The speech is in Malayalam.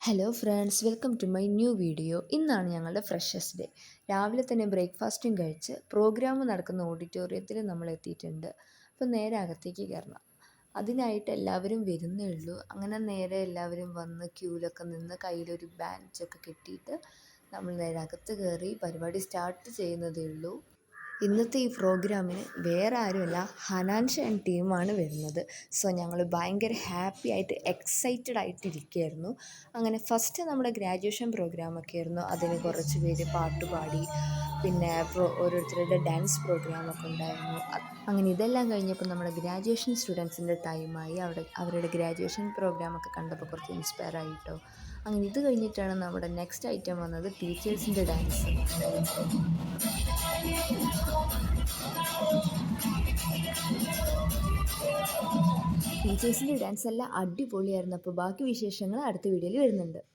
Hello friends, welcome to my new video. ഇന്നാണ് ഞങ്ങളുടെ ഫ്രഷേഴ്സ് ഡേ. രാവിലെ തന്നെ ബ്രേക്ക്ഫാസ്റ്റും കഴിച്ച് പ്രോഗ്രാം നടക്കുന്ന ഓഡിറ്റോറിയത്തിൽ നമ്മൾ എത്തിയിട്ടുണ്ട്. അപ്പോൾ നേരെ അകത്തേക്ക് കയറണം. അതിനായിട്ട് എല്ലാവരും വരുന്നേ ഉള്ളൂ. അങ്ങനെ നേരെ എല്ലാവരും വന്ന് ക്യൂവിലൊക്കെ നിന്ന് കയ്യിലൊരു ബാഡ്ജൊക്കെ കെട്ടിയിട്ട് നമ്മൾ നേരെ അകത്ത് കയറി പരിപാടി സ്റ്റാർട്ട് ചെയ്യുന്നതേ ഉള്ളൂ. ഇന്നത്തെ ഈ പ്രോഗ്രാമിന് വേറെ ആരുമല്ല, ഹനാൻഷ ആൻഡ് ടീമാണ് വരുന്നത്. സോ ഞങ്ങൾ ഭയങ്കര ഹാപ്പി ആയിട്ട് എക്സൈറ്റഡ് ആയിട്ടിരിക്കുകയായിരുന്നു. അങ്ങനെ ഫസ്റ്റ് നമ്മുടെ ഗ്രാജുവേഷൻ പ്രോഗ്രാമൊക്കെ ആയിരുന്നു. അതിന് കുറച്ച് പേര് പാട്ടുപാടി, പിന്നെ ഓരോരുത്തരുടെ ഡാൻസ് പ്രോഗ്രാമൊക്കെ ഉണ്ടായിരുന്നു. അങ്ങനെ ഇതെല്ലാം കഴിഞ്ഞപ്പോൾ നമ്മുടെ ഗ്രാജുവേഷൻ സ്റ്റുഡൻസിൻ്റെ ടൈമായി. അവരുടെ ഗ്രാജുവേഷൻ പ്രോഗ്രാമൊക്കെ കണ്ടപ്പോൾ കുറച്ച് ഇൻസ്പയർ ആയിട്ടോ. അങ്ങനെ ഇത് കഴിഞ്ഞിട്ടാണ് നമ്മുടെ നെക്സ്റ്റ് ഐറ്റം വന്നത്, ടീച്ചേഴ്സിൻ്റെ ഡാൻസ്. ടീച്ചേഴ്സിൻ്റെ ഡാൻസ് എല്ലാം അടിപൊളിയായിരുന്നു. അപ്പോൾ ബാക്കി വിശേഷങ്ങൾ അടുത്ത വീഡിയോയിൽ വരുന്നുണ്ട്.